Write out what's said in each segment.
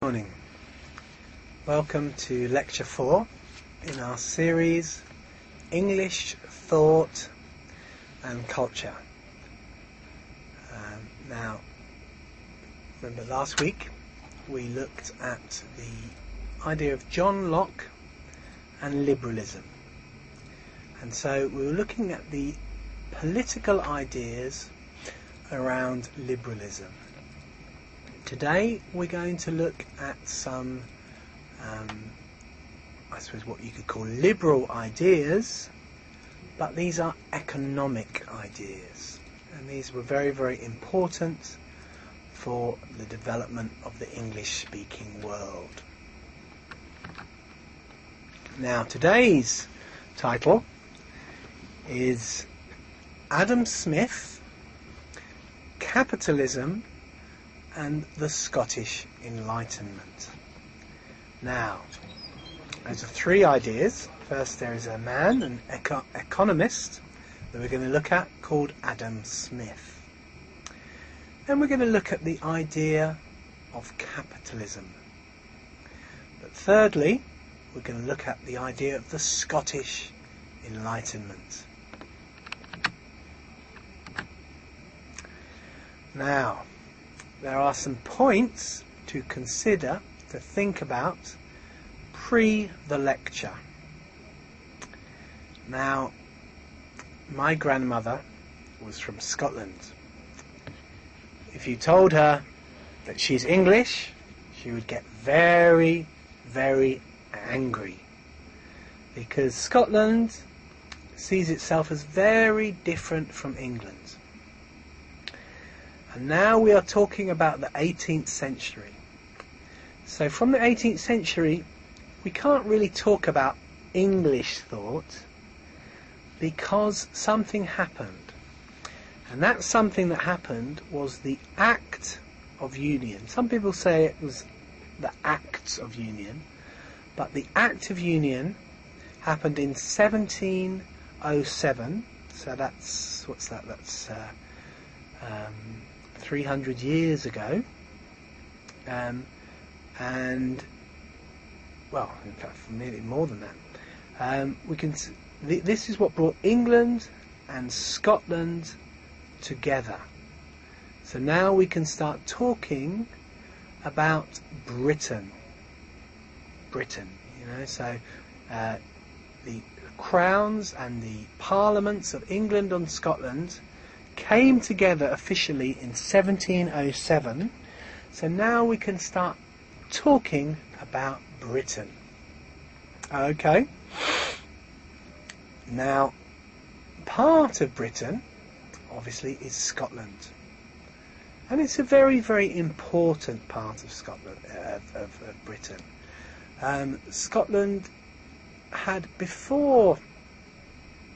Morning. Welcome to Lecture 4 in our series English Thought and Culture. Now, remember last week we looked at the idea of John Locke and liberalism. And so we were looking at the political ideas around liberalism. Today we're going to look at some, I suppose what you could call liberal ideas, but these are economic ideas, and these were very, very important for the development of the English-speaking world. Now today's title is Adam Smith, Capitalism and the Scottish Enlightenment. Now, those are three ideas. First, there is a man, an economist, that we're going to look at, called Adam Smith. Then we're going to look at the idea of capitalism. But thirdly, we're going to look at the idea of the Scottish Enlightenment. Now, there are some points to consider, to think about, pre the lecture. Now, my grandmother was from Scotland. If you told her that she's English, she would get very, very angry, because Scotland sees itself as very different from England. And now we are talking about the 18th century. So from the 18th century, we can't really talk about English thought, because something happened. And that something that happened was the Act of Union. Some people say it was the Acts of Union, but the Act of Union happened in 1707. So that's, what's that? That's 300 years ago, and well, in fact, nearly more than that. This is what brought England and Scotland together. So now we can start talking about Britain. So the crowns and the parliaments of England and Scotland came together officially in 1707. So now we can start talking about Britain. Okay. Now, part of Britain, obviously, is Scotland, and it's a very, very important part of Scotland, of Britain. Scotland had, before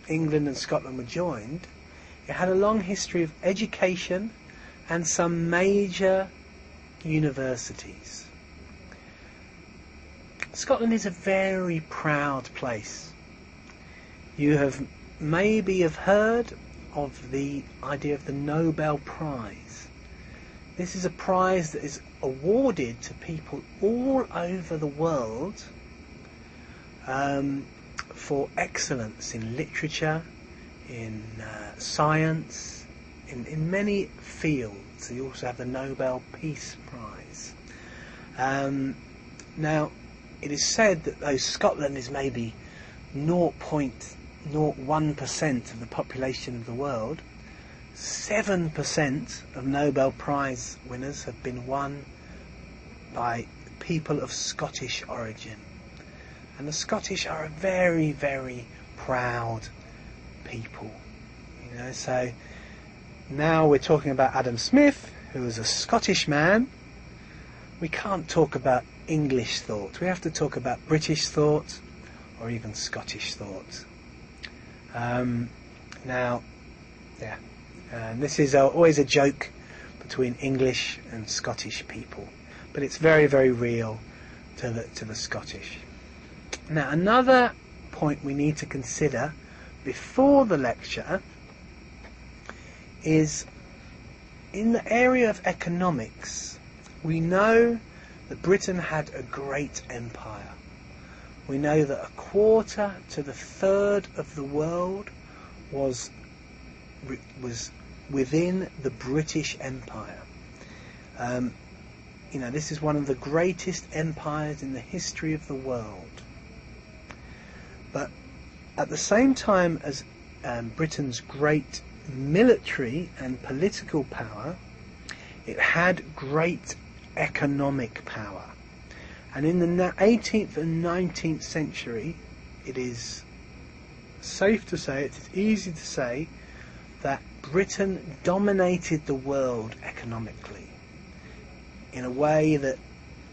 England and Scotland were joined, it had a long history of education and some major universities. Scotland is a very proud place. You have maybe heard of the idea of the Nobel Prize. This is a prize that is awarded to people all over the world for excellence in literature, in science, in many fields. You also have the Nobel Peace Prize. Now, it is said that though Scotland is maybe 0.01% of the population of the world, 7% of Nobel Prize winners have been won by people of Scottish origin. And the Scottish are a very, very proud people. So now we're talking about Adam Smith, who is a Scottish man. We can't talk about English thought. We have to talk about British thought, or even Scottish thought. This is always a joke between English and Scottish people, but it's very, very real to the Scottish. Now, another point we need to consider before the lecture is in the area of economics. We know that Britain had a great empire. We know that a quarter to the third of the world was within the British Empire. This is one of the greatest empires in the history of the world. But at the same time as Britain's great military and political power, it had great economic power. And in the 18th and 19th century, it is safe to say, it is easy to say, that Britain dominated the world economically in a way that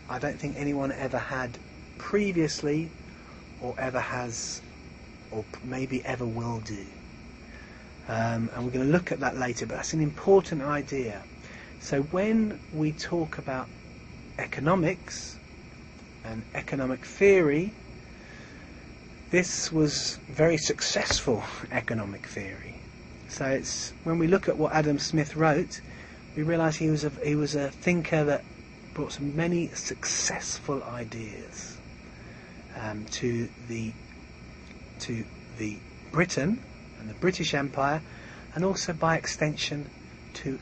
I don't think anyone ever had previously, or ever has, or maybe ever will do. And we're going to look at that later, but that's an important idea. So when we talk about economics and economic theory, this was very successful economic theory. So it's when we look at what Adam Smith wrote, we realise he was a thinker that brought so many successful ideas to the Britain and the British Empire, and also by extension to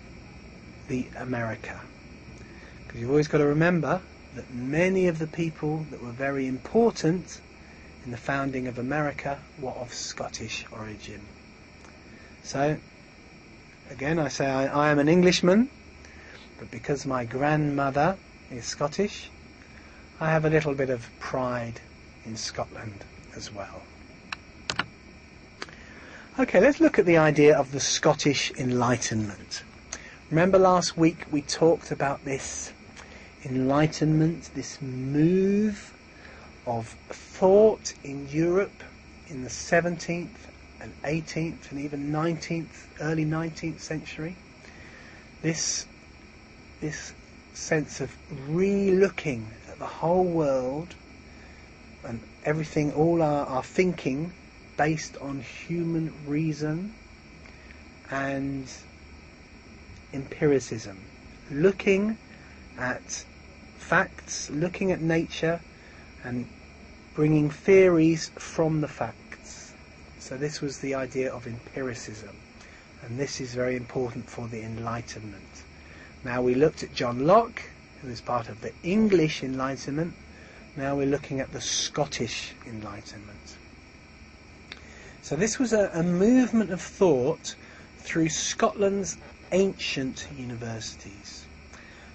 the America. Because you've always got to remember that many of the people that were very important in the founding of America were of Scottish origin. So, again, I say I am an Englishman, but because my grandmother is Scottish, I have a little bit of pride in Scotland as well. Okay, let's look at the idea of the Scottish Enlightenment. Remember last week we talked about this Enlightenment, this move of thought in Europe in the 17th and 18th and even 19th, early 19th century. This sense of re-looking at the whole world and everything, all our thinking based on human reason and empiricism, looking at facts, looking at nature and bringing theories from the facts. So this was the idea of empiricism, and this is very important for the Enlightenment. Now we looked at John Locke, who is part of the English Enlightenment. Now we're looking at the Scottish Enlightenment. So this was a movement of thought through Scotland's ancient universities,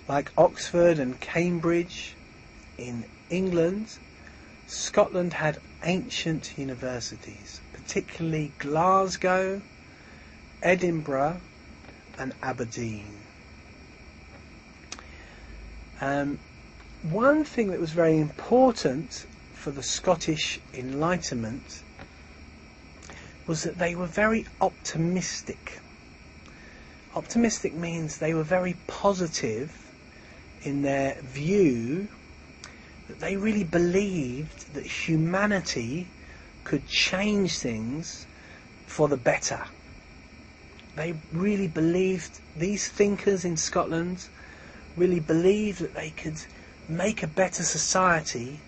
like Oxford and Cambridge in England. Scotland had ancient universities, particularly Glasgow, Edinburgh and Aberdeen. One thing that was very important for the Scottish Enlightenment was that they were very optimistic. Optimistic means they were very positive in their view that they really believed that humanity could change things for the better. They really believed, these thinkers in Scotland really believed that they could make a better society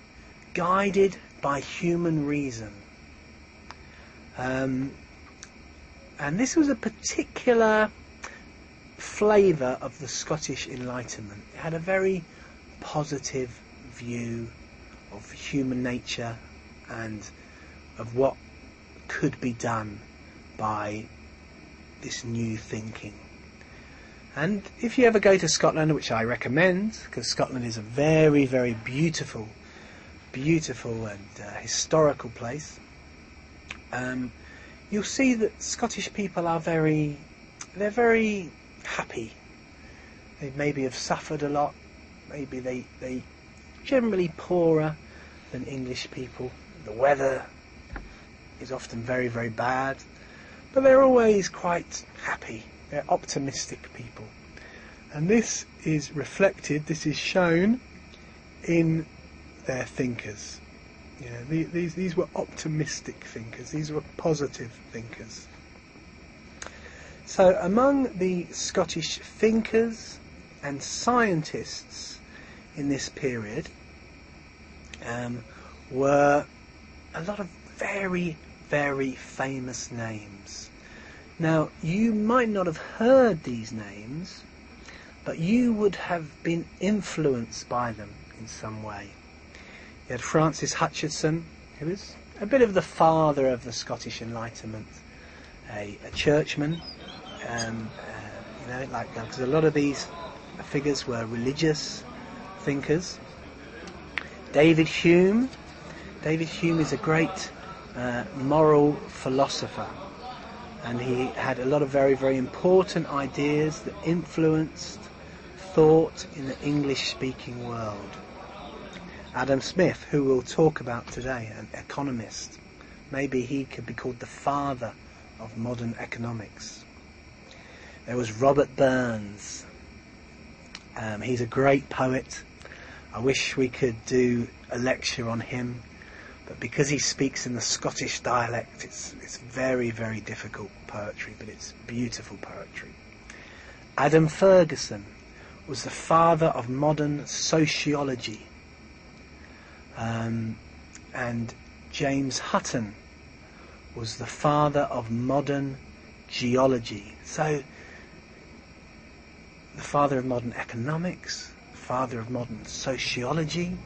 guided by human reason. And this was a particular flavour of the Scottish Enlightenment. It had a very positive view of human nature and of what could be done by this new thinking. And if you ever go to Scotland, which I recommend, because Scotland is a very, very beautiful and historical place, you'll see that Scottish people are very happy. They maybe have suffered a lot. Maybe they generally poorer than English people. The weather is often very, very bad, but they're always quite happy. They're optimistic people. And this is reflected, this is shown in their thinkers. These were optimistic thinkers, these were positive thinkers. So among the Scottish thinkers and scientists in this period were a lot of very, very famous names. Now, you might not have heard these names, but you would have been influenced by them in some way. You had Francis Hutcheson, who was a bit of the father of the Scottish Enlightenment, a churchman, because a lot of these figures were religious thinkers. David Hume. David Hume is a great moral philosopher, and he had a lot of very, very important ideas that influenced thought in the English-speaking world. Adam Smith, who we'll talk about today, an economist. Maybe he could be called the father of modern economics. There was Robert Burns. He's a great poet. I wish we could do a lecture on him, but because he speaks in the Scottish dialect, it's very, very difficult poetry, but it's beautiful poetry. Adam Ferguson was the father of modern sociology. And James Hutton was the father of modern geology. So, the father of modern economics, the father of modern sociology.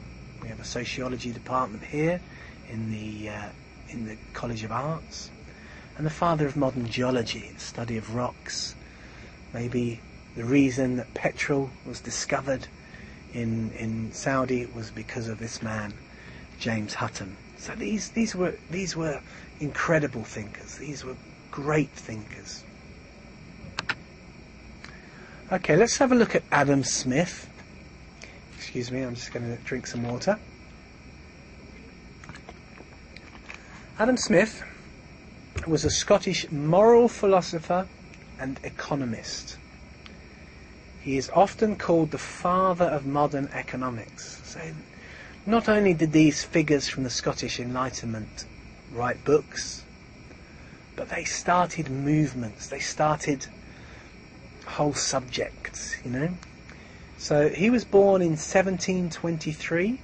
We have a sociology department here in the College of Arts. And the father of modern geology, the study of rocks. Maybe the reason that petrol was discovered in Saudi was because of this man, James Hutton. So these were incredible thinkers. These were great thinkers. Okay, let's have a look at Adam Smith. Excuse me, I'm just going to drink some water. Adam Smith was a Scottish moral philosopher and economist. He is often called the father of modern economics. So, not only did these figures from the Scottish Enlightenment write books, but they started movements, they started whole subjects, So he was born in 1723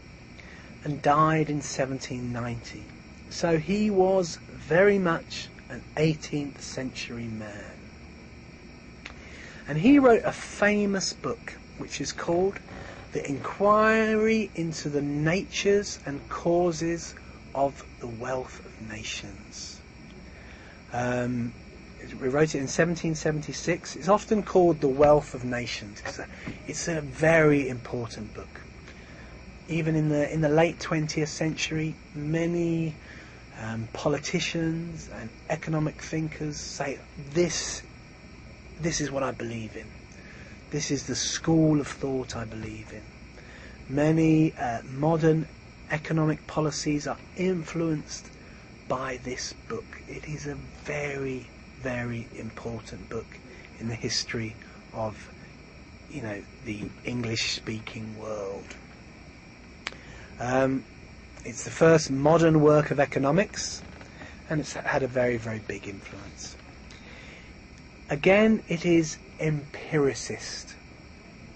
and died in 1790. So he was very much an 18th century man. And he wrote a famous book which is called The Inquiry into the Natures and Causes of the Wealth of Nations. We wrote it in 1776. It's often called The Wealth of Nations because it's a very important book. Even in the late 20th century, many politicians and economic thinkers say this is what I believe in. This is the school of thought I believe in. Many modern economic policies are influenced by this book. It is a very, very important book in the history of, the English-speaking world. It's the first modern work of economics, and it's had a very, very big influence. Again, it is empiricist,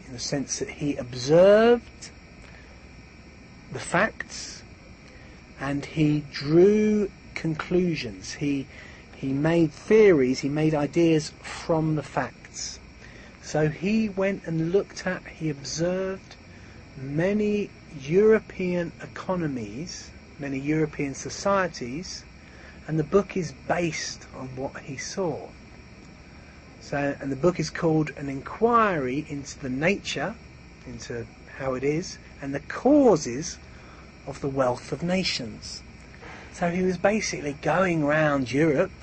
in the sense that he observed the facts and he drew conclusions. He made theories, he made ideas from the facts. So he went and he observed many European economies, many European societies, and the book is based on what he saw. And the book is called An Inquiry into the Nature, into how it is, and the Causes of the Wealth of Nations. So he was basically going around Europe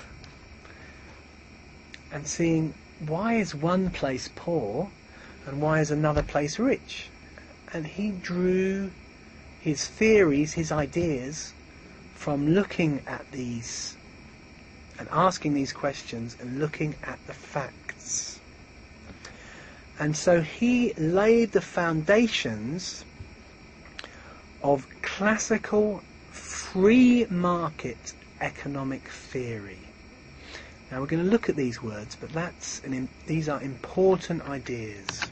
and seeing, why is one place poor and why is another place rich? And he drew his theories, his ideas, from looking at these and asking these questions and looking at the facts. And so he laid the foundations of classical free market economic theory. Now we're going to look at these words, but these are important ideas.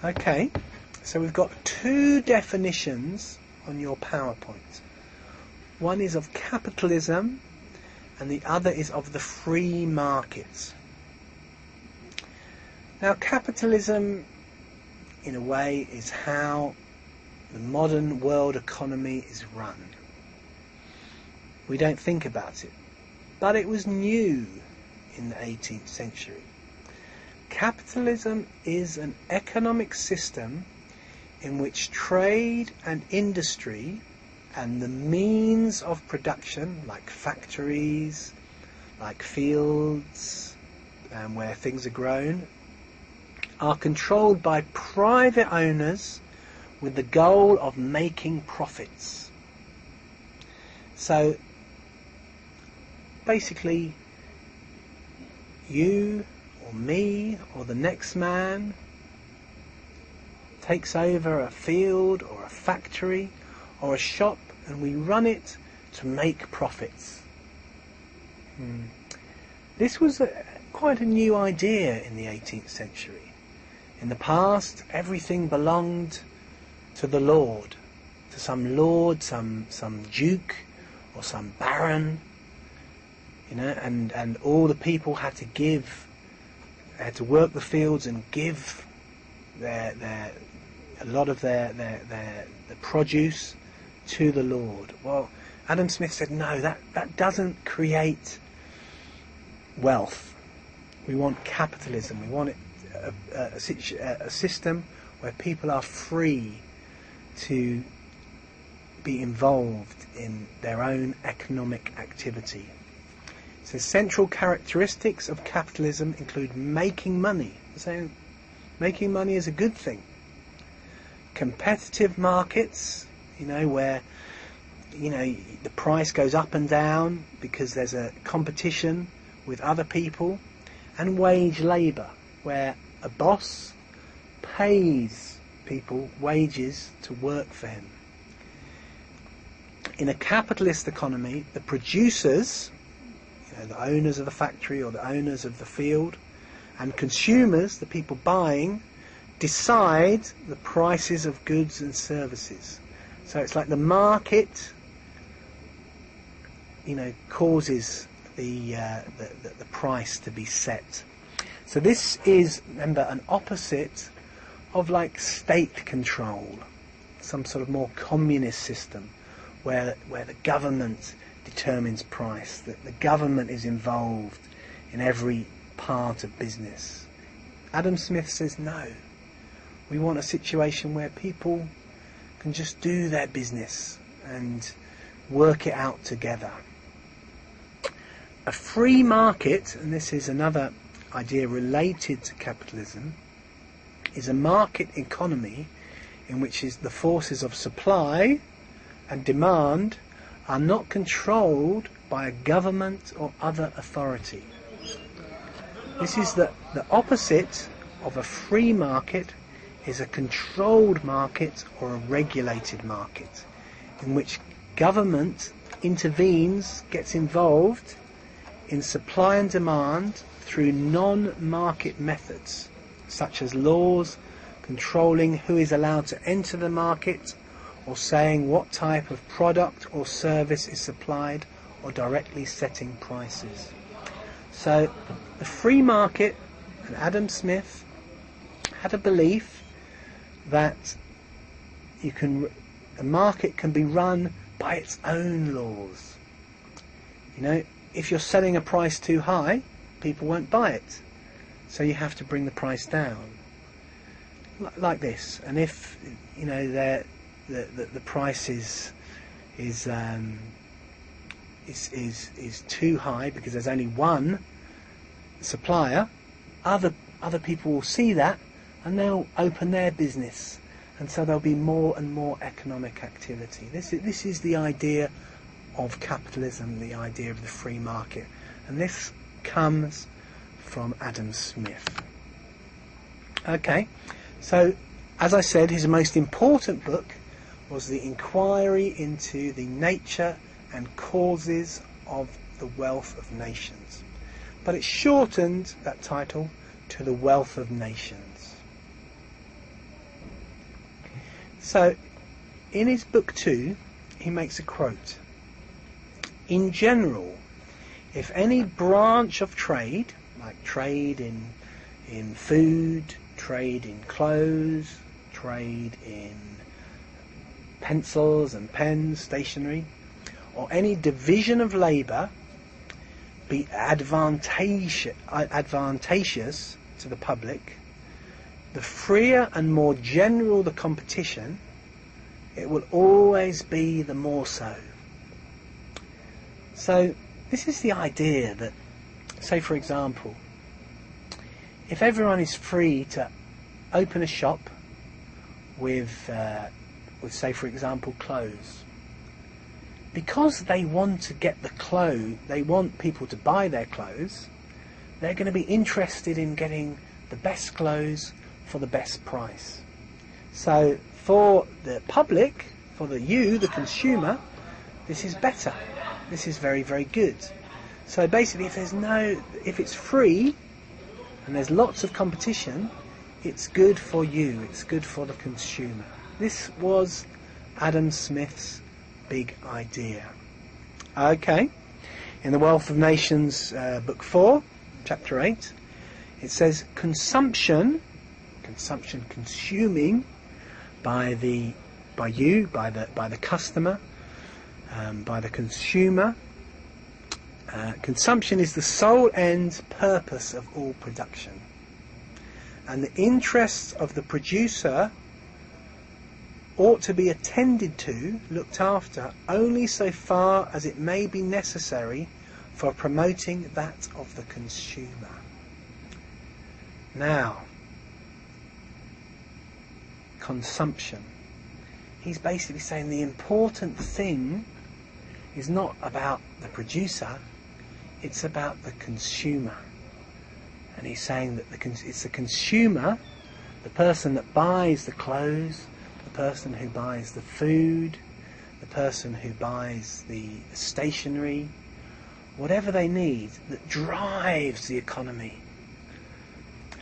Okay, So we've got two definitions on your PowerPoint. One is of capitalism and the other is of the free market. Now, capitalism, in a way, is how the modern world economy is run. We don't think about it, but it was new in the 18th century. Capitalism is an economic system in which trade and industry and the means of production, like factories, like fields, where things are grown, are controlled by private owners with the goal of making profits. So basically, you or me or the next man takes over a field or a factory or a shop and we run it to make profits. This was quite a new idea in the 18th century. In the past, everything belonged to the lord, to some lord, some duke or some baron, and all the people had to work the fields and give a lot of their produce to the lord. Well, Adam Smith said, no, that doesn't create wealth. We want capitalism. We want a system where people are free to be involved in their own economic activity. So central characteristics of capitalism include making money. So making money is a good thing. Competitive markets, where the price goes up and down because there's a competition with other people. And wage labour, where a boss pays people wages to work for him. In a capitalist economy, the producers, the owners of the factory or the owners of the field, and consumers, the people buying, decide the prices of goods and services. So it's like the market, causes the price to be set. So this is, remember, an opposite of like state control, some sort of more communist system where the government determines price, that the government is involved in every part of business. Adam Smith says no. We want a situation where people can just do their business and work it out together. A free market, and this is another idea related to capitalism, is a market economy in which the forces of supply and demand are not controlled by a government or other authority. This is the opposite of a free market is a controlled market or a regulated market in which government intervenes, gets involved in supply and demand through non-market methods such as laws controlling who is allowed to enter the market or saying what type of product or service is supplied or directly setting prices. So the free market and Adam Smith had a belief that a market can be run by its own laws. If you're selling a price too high, people won't buy it. So you have to bring the price down. Like this. And if the price is too high because there's only one supplier, other people will see that and they'll open their business, and so there'll be more and more economic activity. This is the idea of capitalism, the idea of the free market, and this comes from Adam Smith. Okay, so as I said, his most important book was The Inquiry into the Nature and Causes of the Wealth of Nations, but it shortened that title to The Wealth of Nations. So, in his book 2, he makes a quote. In general, if any branch of trade, like trade in food, trade in clothes, trade in pencils and pens, stationery, or any division of labour be advantageous to the public, the freer and more general the competition, it will always be the more so. So this is the idea that, say for example, if everyone is free to open a shop with say for example clothes, because they want to get the clothes, they want people to buy their clothes, they're going to be interested in getting the best clothes for the best price. So for the public, for the consumer, this is better. This is very, very good. So basically, if it's free and there's lots of competition, it's good for you, it's good for the consumer. This was Adam Smith's big idea. Okay, in the Wealth of Nations, book 4, chapter 8, it says consumption, consuming by the customer, by the consumer. Consumption is the sole end purpose of all production, and the interests of the producer ought to be attended to, looked after, only so far as it may be necessary for promoting that of the consumer. Now, consumption. He's basically saying the important thing is not about the producer, it's about the consumer. And he's saying that it's the consumer, the person that buys the clothes, the person who buys the food, the person who buys the stationery, whatever they need, that drives the economy.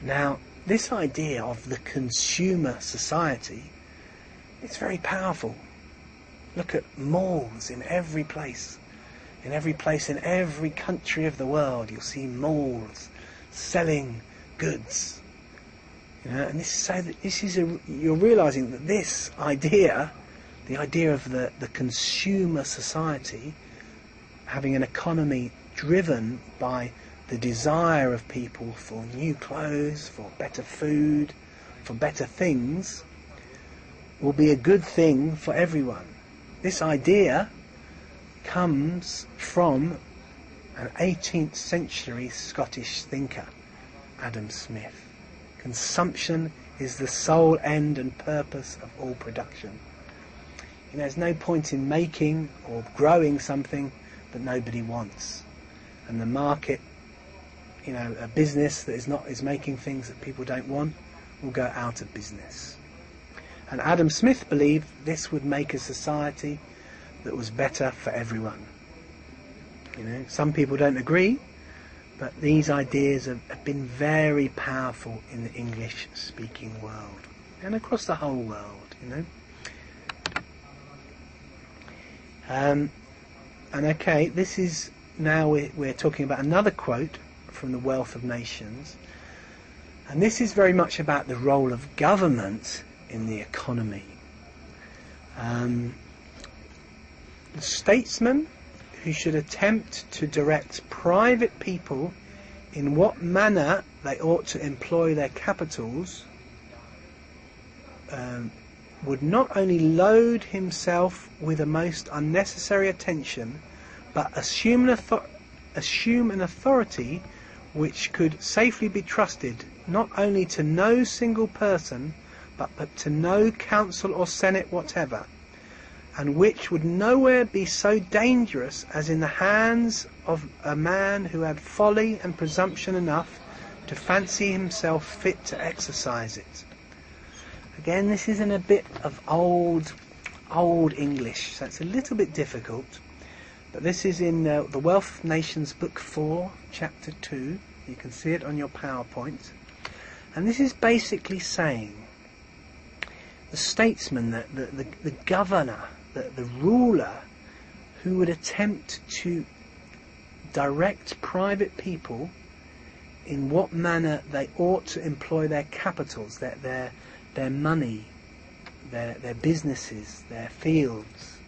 Now, this idea of the consumer society, it's very powerful. Look at malls in every place. In every country of the world, you'll see malls selling goods. You know, and you're realising that this idea, the idea of the consumer society, having an economy driven by the desire of people for new clothes, for better food, for better things, will be a good thing for everyone. This idea comes from an 18th century Scottish thinker, Adam Smith. Consumption is the sole end and purpose of all production. You know, there's no point in making or growing something that nobody wants. And the market, you know, a business that is making things that people don't want will go out of business. And Adam Smith believed this would make a society that was better for everyone. You know, some people don't agree, but these ideas have been very powerful in the English-speaking world and across the whole world. You know. And okay, this is now we're talking about another quote from the Wealth of Nations, and this is very much about the role of government in the economy. The statesman who should attempt to direct private people in what manner they ought to employ their capitals would not only load himself with a most unnecessary attention, but assume an authority which could safely be trusted not only to no single person, but to no council or senate whatever, and which would nowhere be so dangerous as in the hands of a man who had folly and presumption enough to fancy himself fit to exercise it. Again, this is in a bit of old English, so it's a little bit difficult, but this is in the Wealth of Nations, book 4, chapter 2. You can see it on your PowerPoint, and this is basically saying the statesman, the governor, the ruler, who would attempt to direct private people in what manner they ought to employ their capitals, their money, their businesses, their fields.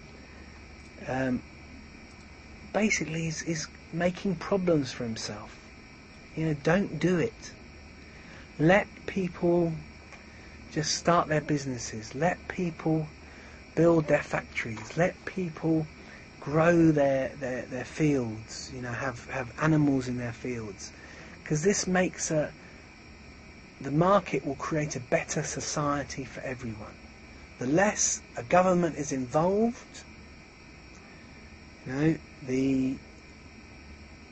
Basically, is making problems for himself. Don't do it. Let people just start their businesses. Let people build their factories. Let people grow their fields. Have animals in their fields, because this makes the market will create a better society for everyone. The less a government is involved, the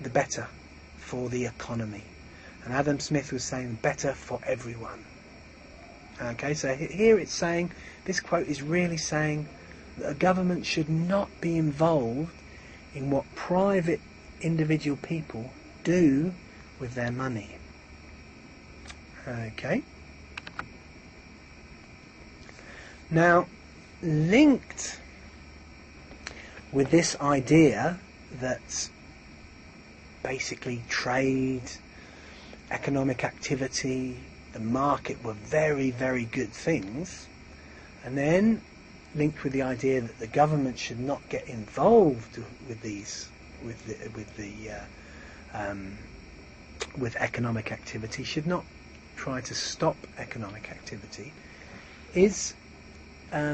better for the economy. And Adam Smith was saying better for everyone. Okay, so here it's saying, this quote is really saying that a government should not be involved in what private individual people do with their money. Okay. Now, linked with this idea that basically trade, economic activity, the market were very, very good things, and then linked with the idea that the government should not get involved with with economic activity, should not try to stop economic activity, is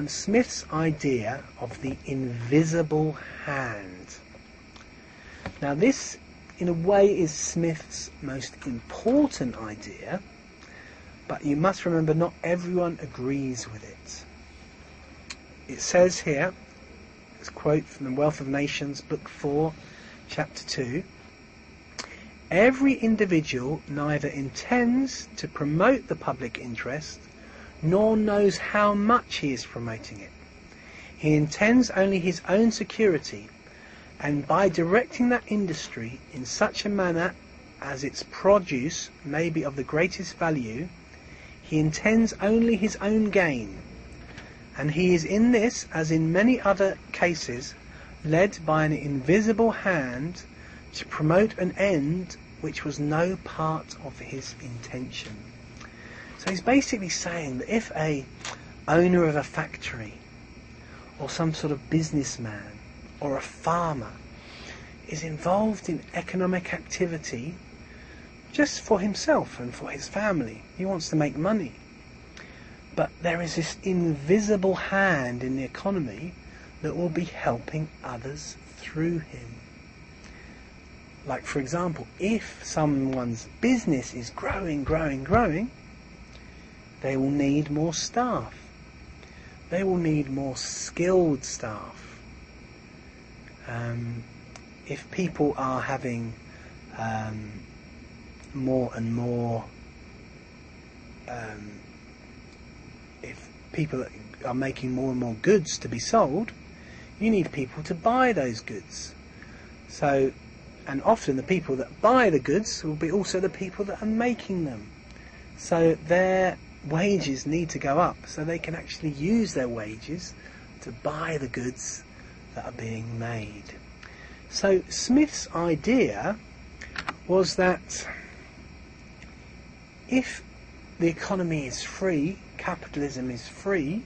Smith's idea of the invisible hand. Now this, in a way, is Smith's most important idea, but you must remember not everyone agrees with it. It says here, it's a quote from The Wealth of Nations, Book 4, Chapter 2, "Every individual neither intends to promote the public interest, nor knows how much he is promoting it. He intends only his own security, and by directing that industry in such a manner as its produce may be of the greatest value, he intends only his own gain, and he is in this, as in many other cases, led by an invisible hand to promote an end which was no part of his intention." So he's basically saying that if a owner of a factory, or some sort of businessman, or a farmer is involved in economic activity just for himself and for his family, he wants to make money, but there is this invisible hand in the economy that will be helping others through him. Like, for example, if someone's business is growing, they will need more staff. They will need more skilled staff. If people are having more and more, if people are making more and more goods to be sold, you need people to buy those goods. So, and often the people that buy the goods will be also the people that are making them. So their wages need to go up so they can actually use their wages to buy the goods that are being made. So Smith's idea was that if the economy is free, capitalism is free,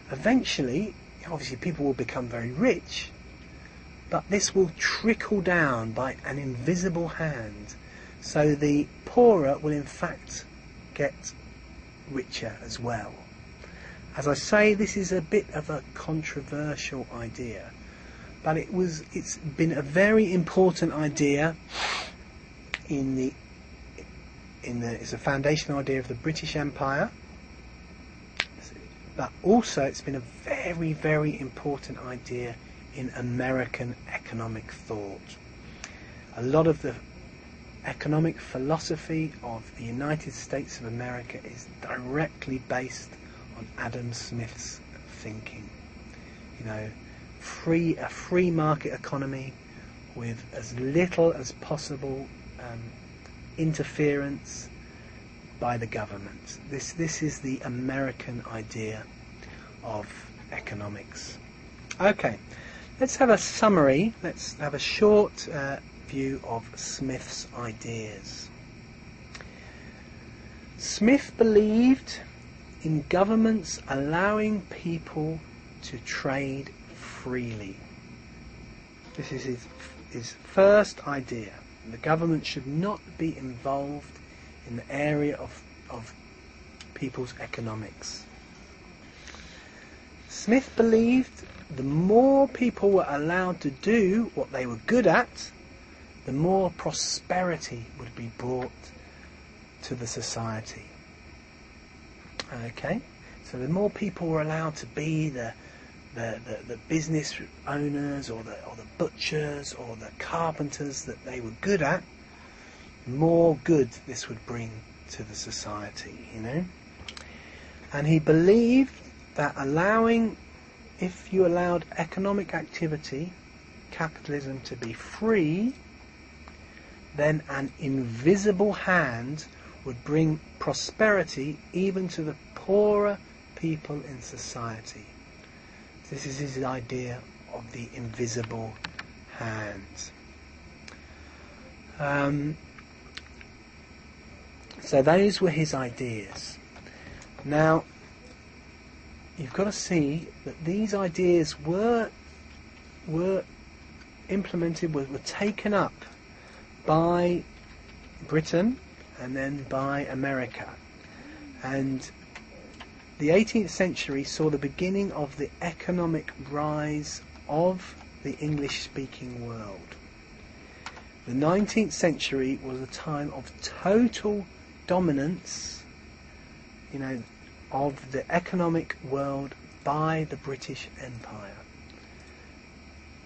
eventually, obviously people will become very rich, but this will trickle down by an invisible hand. So the poorer will in fact get richer as well. As I say, this is a bit of a controversial idea, but it's been a very important idea it's a foundational idea of the British Empire, but also it's been a very, very important idea in American economic thought. A lot of the economic philosophy of the United States of America is directly based on Adam Smith's thinking. A free market economy with as little as possible interference by the government. This is the American idea of economics. Okay, let's have a summary. Let's have a short view of Smith's ideas. Smith believed in governments allowing people to trade freely. This is his first idea. The government should not be involved in the area of people's economics. Smith believed the more people were allowed to do what they were good at, the more prosperity would be brought to the society. Okay, so the more people were allowed to be the business owners or the butchers or the carpenters that they were good at, more good this would bring to the society, you know. And he believed that if you allowed economic activity, capitalism, to be free, then an invisible hand would bring prosperity even to the poorer people in society. This is his idea of the invisible hand. So those were his ideas. Now, you've got to see that these ideas were implemented, were taken up by Britain and then by America. And the 18th century saw the beginning of the economic rise of the English-speaking world. The 19th century was a time of total dominance, you know, of the economic world by the British Empire.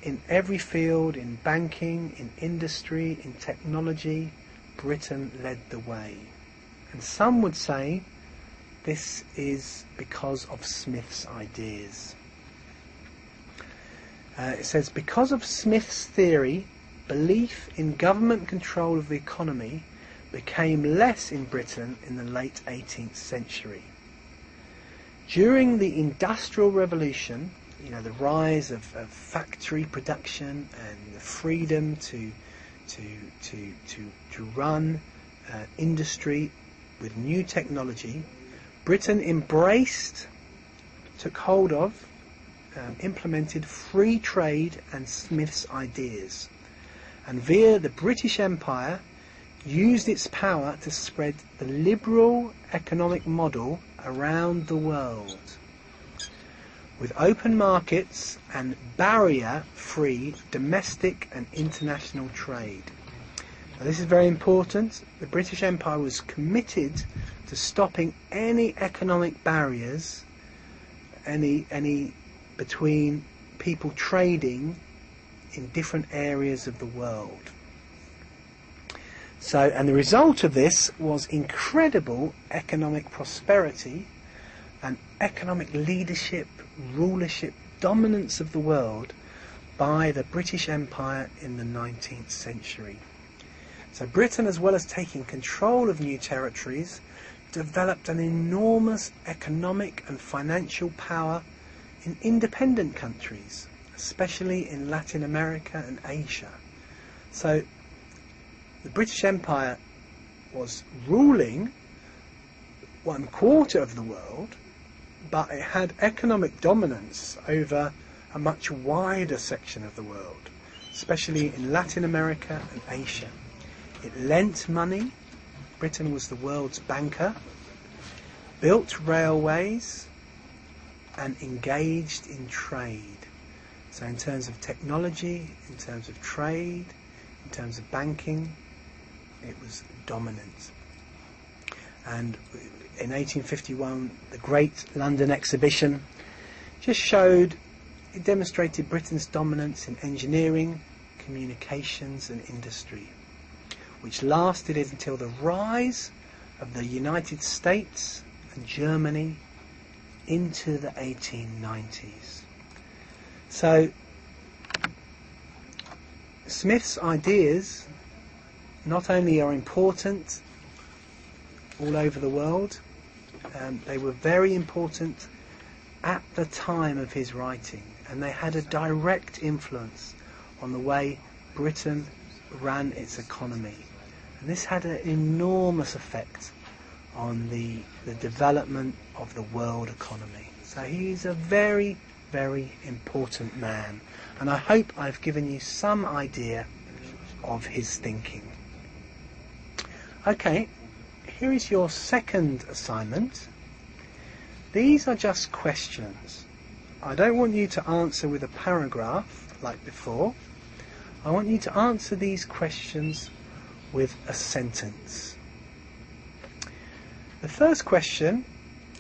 In every field, in banking, in industry, in technology, Britain led the way. And some would say this is because of Smith's ideas. It says, because of Smith's theory, belief in government control of the economy became less in Britain in the late 18th century. During the Industrial Revolution, you know, the rise of factory production and the freedom to run industry with new technology, Britain took hold of, implemented free trade and Smith's ideas, and via the British Empire used its power to spread the liberal economic model around the world, with open markets and barrier-free domestic and international trade. Now, this is very important. The British Empire was committed to stopping any economic barriers, any between people trading in different areas of the world. So, and the result of this was incredible economic prosperity and economic leadership, rulership, dominance of the world by the British Empire in the 19th century. So Britain, as well as taking control of new territories, developed an enormous economic and financial power in independent countries, especially in Latin America and Asia. So the British Empire was ruling 1/4 of the world, but it had economic dominance over a much wider section of the world, especially in Latin America and Asia. It lent money. Britain was the world's banker, built railways, and engaged in trade. So in terms of technology, in terms of trade, in terms of banking, it was dominant. And in 1851, the Great London Exhibition it demonstrated Britain's dominance in engineering, communications and industry, which lasted until the rise of the United States and Germany into the 1890s. So Smith's ideas not only are important all over the world, they were very important at the time of his writing, and they had a direct influence on the way Britain ran its economy. And this had an enormous effect on the development of the world economy. So he's a very, very important man, and I hope I've given you some idea of his thinking. Okay, here is your second assignment. These are just questions. I don't want you to answer with a paragraph like before. I want you to answer these questions with a sentence. The first question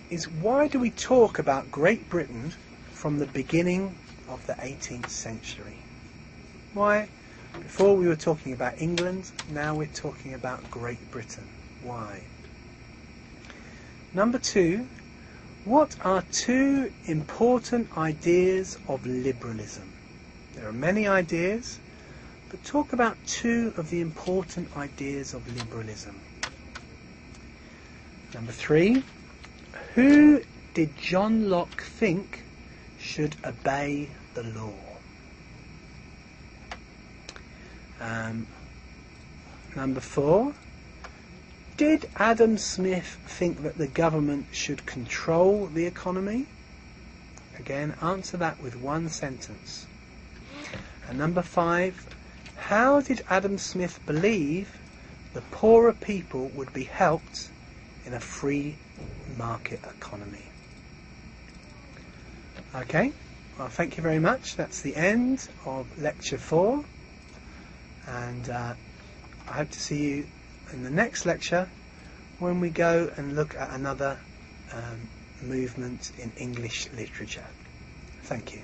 is, why do we talk about Great Britain from the beginning of the 18th century? Why? Before we were talking about England, now we're talking about Great Britain. Why? Number 2, what are 2 important ideas of liberalism? There are many ideas, but talk about 2 of the important ideas of liberalism. Number 3, who did John Locke think should obey the law? Number 4, did Adam Smith think that the government should control the economy? Again, answer that with one sentence. And number 5, how did Adam Smith believe the poorer people would be helped in a free market economy? Okay, well, thank you very much. That's the end of lecture 4, and I hope to see you in the next lecture when we go and look at another movement in English literature. Thank you.